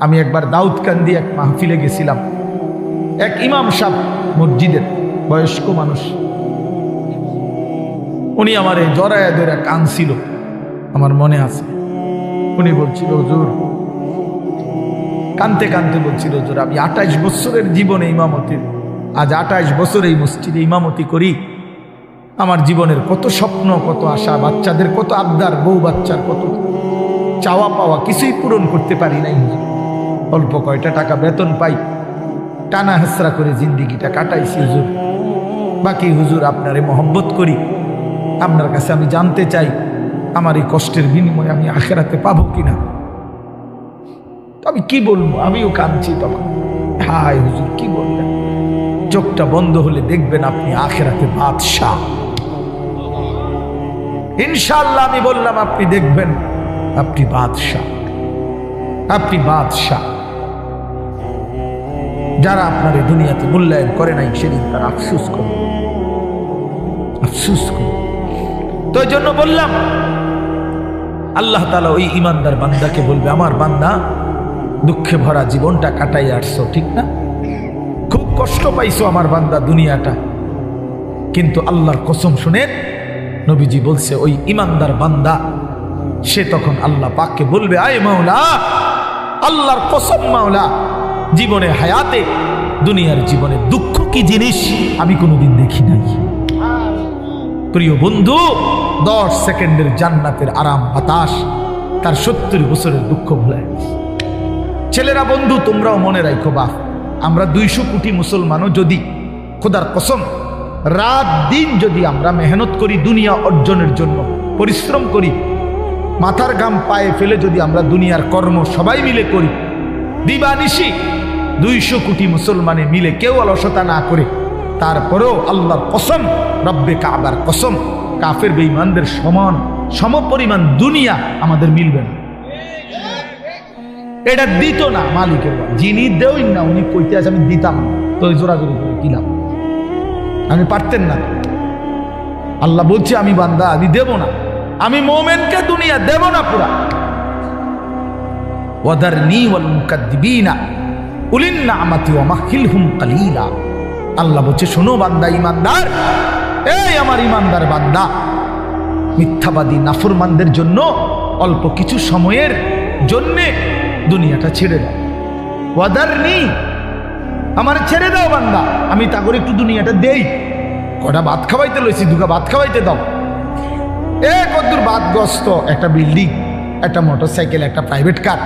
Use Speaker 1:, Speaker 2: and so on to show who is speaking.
Speaker 1: আমি একবার দাউদকান্দি এক মাহফিলে গেছিলাম, এক ইমাম সাহেব মসজিদের বয়স্ক মানুষ, উনি আমার এই জড়ায় ধরে কাঁদছিল, আমার মনে আছে। উনি বলছিল, হুজুর, কানতে কানতে বলছিল, হুজুর আমি 28 বছরের জীবনে ইমামতির, আজ 28 বছর এই মসজিদে ইমামতি করি। আমার জীবনের কত স্বপ্ন, কত আশা, বাচ্চাদের কত আবদার, বউ বাচ্চার কত চাওয়া পাওয়া, কিছুই পূরণ করতে পারি নাই। অল্প কয়টা টাকা বেতন পাই, টানা হেসরা করে জিন্দিগিটা কাটাইছি হুজুর। বাকি হুজুর আপনারে মহব্বত করি, আপনার কাছে আমি জানতে চাই আমার এই কষ্টের বিনিময়ে আমি আখেরাতে পাবো কিনা। আমি কি বলবো, আমিও কাঁদছি তখন। হায় হুজুর, কি বলবেন? চোখটা বন্ধ হলে দেখবেন আপনি আখেরাতে বাদশাহ। ইনশাআল্লাহ আমি বললাম, আপনি দেখবেন আপনি বাদশাহ, আপনি বাদশাহ। যারা আপনার এই দুনিয়াতে মূল্যায়ন করে নাই, সেদিন তারা আফসোস করে, আফসোস করে। তো এই জন্য বললাম, আল্লাহ তাআলা ওই ইমানদার বান্দাকে বলবে, আমার বান্দা দুঃখে ভরা জীবনটা কাটাই আসছো, ঠিক না? খুব কষ্ট পাইছো আমার বান্দা দুনিয়াটা, কিন্তু আল্লাহর কসম শুনে নবীজি বলছে, ওই ইমানদার বান্দা সে তখন আল্লাহ পাককে বলবে, আয় মাওলা, আল্লাহর কসম মাওলা, জীবনে হায়াতে দুনিয়ার জীবনে দুঃখ কি জিনিস আমি কোনোদিন দেখি নাই। প্রিয় বন্ধু, 10 সেকেন্ডের জান্নাতের আরাম বাতাস তার 70 বছরের দুঃখ ভুলায়। ছেলেরা, বন্ধু, তোমরাও মনে রাখো, বাপ, আমরা 200 কোটি মুসলমানও যদি খোদার কসম রাত দিন যদি আমরা মেহনত করি, দুনিয়া অর্জনের জন্য পরিশ্রম করি, মাথার ঘাম পায়ে ফেলে যদি আমরা দুনিয়ার কর্ম সবাই মিলে করি, দিবানিশি 200 কোটি মুসলমানে মিলে কেউ অলসতা না করে, তারপরেও আল্লাহর কসম, রব্বে কাবার কসম, কাফের বেঈমানদের সমান সমপরিমাণ দুনিয়া আমাদের মিলবে না। এটা দিত না মালিকের, যিনি দেউই না উনি কইতে আছে আমি দিতাম না, তো জোরাজোরি করে দিলাম, আমি পারতেন না। আল্লাহ বলছে, আমি বান্দা আমি দেব না, আমি মুমিনকে দুনিয়া দেব না পুরা। ওয়াদারনি ওয়াল মুকাদ্দিবিনা উলিন নি'মাতি ওয়া মাহিলহুম কালিলা। আল্লাহ বলছে, শোনো বান্দা ইমানদার, এই আমার ইমানদার বান্দা, মিথ্যাবাদী নাফরমানদের জন্য অল্প কিছু সময়ের জন্যে দুনিয়াটা ছেড়ে দাও। ওয়াদারনি, আমার ছেড়ে দাও বান্দা, আমি তা করে একটু দুনিয়াটা দেই, কটা ভাত খাওয়াইতে লইছি, দুগা ভাত খাওয়াইতে দাও। কদ্দুর বাদগ্রস্ত একটা বিল্ডিং, একটা মোটরসাইকেল, একটা প্রাইভেট কার,